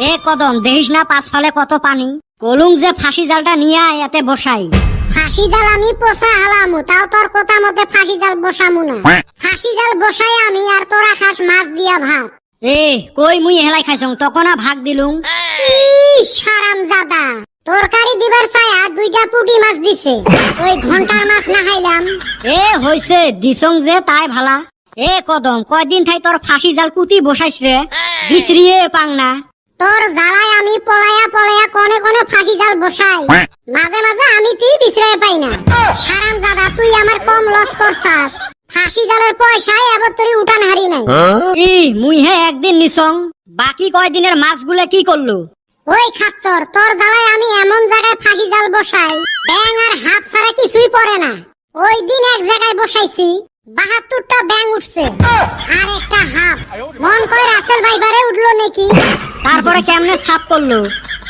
এ কদম দেখিস না পাঁচ ফালে কত পানি, কলুং যে ফাঁসি জালটা নিয়ে আয় এতে বসাই। ফাঁসি জাল আমি পোষা হালামু, তাও তোর কথা মতে ফাঁসি জাল বসামু না। ফাঁসি জাল বসাই আমি, আর তোরা খাস মাছ দিয়া ভাত। এ কই মুই হেলাই খাইছং তখন ভাগ দিলুম। হারামজাদা, তরকারি দিবার ছায়া দুইটা পুঁটি মাছ দিছে, ওই ঘন্টার মাছ না খাইলাম। এ হইছে দিছং যে তাই ভালা। এ কদম কয়দিন থাই তোর ফাঁসি জাল কুতি বসাইছ রে, বিছরিয়ে পাং না। তোর জ্বালায় আমি পলায়া পলায়া কোনে কোনে ফাঁসি জাল বসাই, মাঝে মাঝে আমি তুই বিছরাই পাই না। হারামজাদা, তুই আমার কম লস করছাস। ফাঁসি জালের পয়সায় এবার তোর উঠান হারি নাই। ই মুই হে একদিন নিছং, বাকি কয়দিনের মাছগুলো কি করলো? ওই খাচ্চর, তোর জ্বালায় আমি এমন জায়গায় ফাঁসি জাল বসাই, ব্যাং আর হাফ ছাড়া কিছুই পড়ে না। ওই দিন এক জায়গায় বসাইছি, ৭২টা ব্যাং উঠছে আর একটা হাফ। মন কয় রাসেল ভাইবারে উঠলো নাকি। তারপরে কেমনে সাফ করলো?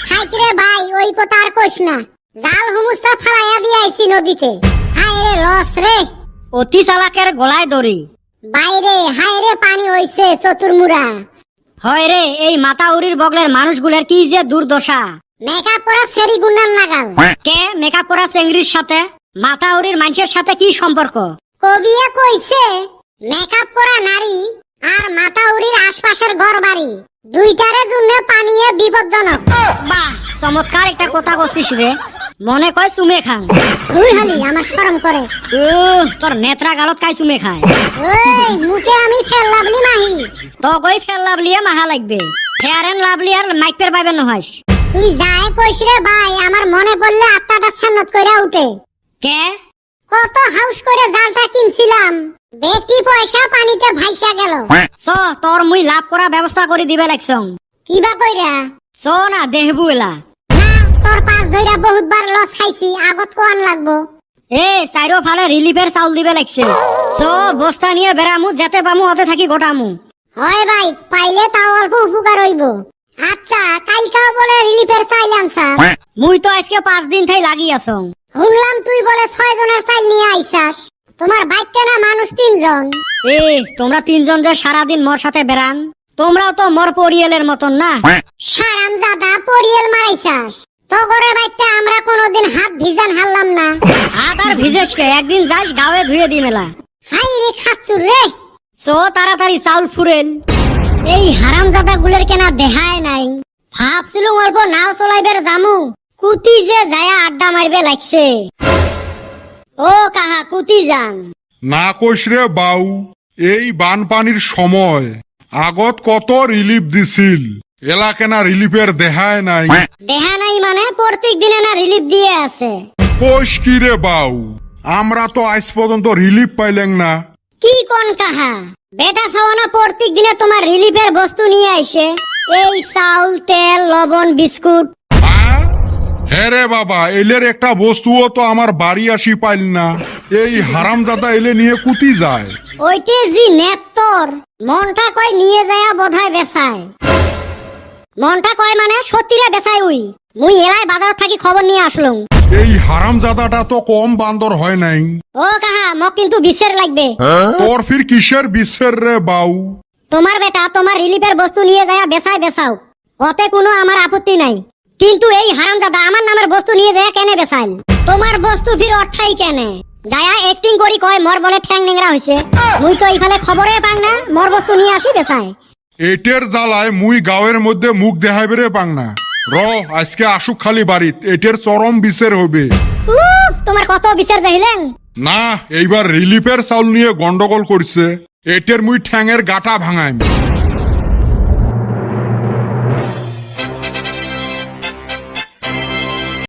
খাইকিরে ভাই, ওই কথা আর কইস না। জাল হুমুস্তা ফালাইয়া দিয়ে আইছি নদীতে। হায় রে লস রে, অতি চালাকের গলায় দড়ি। বাইরে হায় রে পানি হইছে চতুর্মুড়া। হয় রে, এই মাতাউরির বগলের মানুষগুলোর কি যে দুর্দশা। মেকআপ করা সেরি গুন্ডার নাগাল। কে মেকআপ করা চেংড়ির সাথে মাতাউরির মানুষের সাথে কি সম্পর্ক? কবিয়ে কইছে মেকআপ করা নারী আর মাতাউরির আশপাশের ঘর বাড়ি দুইটারে জন্য পানিয়ে বিপজ্জনক। বাহ, চমৎকার একটা কথা কছিস রে, মনে কয় চুমে খাং। তুই হলি আমার শরম করে। তোর নেত্রা গালত কাই চুমে খায়। ওই মুখে আমি ফেল লাভলি মাহি, তো কই ফেল লাভলিয়ে মাহা লাগবে, ফেয়ার এন্ড লাভলি আর মাইকের পাইবেন নহস। তুই যাই কইস রে ভাই, আমার মনে পড়লে আত্মাটা ছান্নত কইরা উঠে। কে কত হাউস করে জালটা কিনছিলাম, বেটি পয়সা পানিতে ভাইসা গেল। চ তোর মুই লাভ করা ব্যবস্থা করে দিবে লাগছং। কিবা কইরা চ না দেহবু এলা। না, তোর পাঁচ ধইরা বহুতবার লস খাইছি, আগত কোয়ান লাগবো। এ চাইরো ফালে রিলিফের চাউল দিবে লাগছে। চ বস্তা নিয়ে বেড়ামু, যেতে পামু অতে থাকি গোটামু। হয় ভাই, পাইলে তাও অল্প উপকার হইব। আচ্ছা, কালকাও বলে রিলিফের চাইল আনছাস। মুই তো আজকে 5 দিন থাই লাগি আছং। শুনলাম তুই বলে 6 জনের চাইল নিয়ে আইছাস। তোমার বাইতে না মানুষ 3 জন। এ তোমরা 3 জন যে সারাদিন মোর সাথে বেড়ান, তোমরাও তো মোর পরিয়ালের মতন না। হারামজাদা, পরিয়াল মারাইছাস। তগরে বাইতে আমরা কোনোদিন হাত ভিজান হারলাম না। হাত আর ভিজেস কে, একদিন যাস গাঁয়ে ধুয়ে দি মেলা। হাই রে খাচ্চুর রে। চো তাড়াতাড়ি চাউল ফুরেল। এই হারামজাদা গুলের কেনা দেখায় নাই। ভাবছিলুম অল্প নাও চলাইবার জামু, কুতি যে যায়া আড্ডা মারবে লাগছে। ও কাহা কুতি যান? না কইস রে বাউ, এই বানপানির সময় আগত কত রিলিফ দিছিল, এলাকে না রিলিফের দেখায় নাই। দেখা নাই মানে প্রত্যেক দিনে না রিলিফ দিয়ে আছে। কইস কি রে বাউ, আমরা তো আজ পর্যন্ত রিলিফ পাইলেন না। কি কোন কাহা? বেটা ছাওয়ানা প্রত্যেক দিনে তোমার রিলিফের বস্তু নিয়ে আইসে, এই চাউল তেল লবণ বিস্কুট। হ্যাঁ রে বাবা, এলের একটা বস্তুও তো আমার বাড়ি আসি পাইল না। এই হারামজাদা এলে নিয়ে কুতি যায়। ওইটে জি নেত্তর মনটা কয় নিয়ে যায়া বোধায় বেচায়। মনটা কয় মানে সত্যিরে বেচায়। মুই এলাই বাজার থাকি খবর নিয়ে আসলুম। এই হারামজাদাটা তো কম বান্দর হয় নাই। ও কাহা, মক কিন্তু বিশের লাগবে। তোর ফির কিসের বিশ্বের রে বাউ? তোমার বেটা তোমার রিলিফের বস্তু নিয়ে যায়া বেচায় বেচাও, ওতে কোনো আমার আপত্তি নাই। কিন্তু এই হারামজাদা আমার নামের বস্তু নিয়ে যায়া কেনে বেচাইল? তোমার বস্তু ফির অর্থাই কেনে যায়া অ্যাক্টিং করি কয় মোর বলে ঠ্যাং নেংরা হইছে। মুই তো এইফালে খবরে পাং না, মোর বস্তু নিয়ে আসি বেচায়। এটের জ্বালায় মুই গাঁয়ের মধ্যে মুখ দেখাইবে রে পাং না। র আজকে আসুক খালি বাড়িত, এটের চরম বিচার হবে। তোমার কত বিচার দেখিলেন? না, এইবার রিলিফের চাউল নিয়ে গন্ডগোল করছে, এটের মুই ঠ্যাঙের গাটা ভাঙাইম।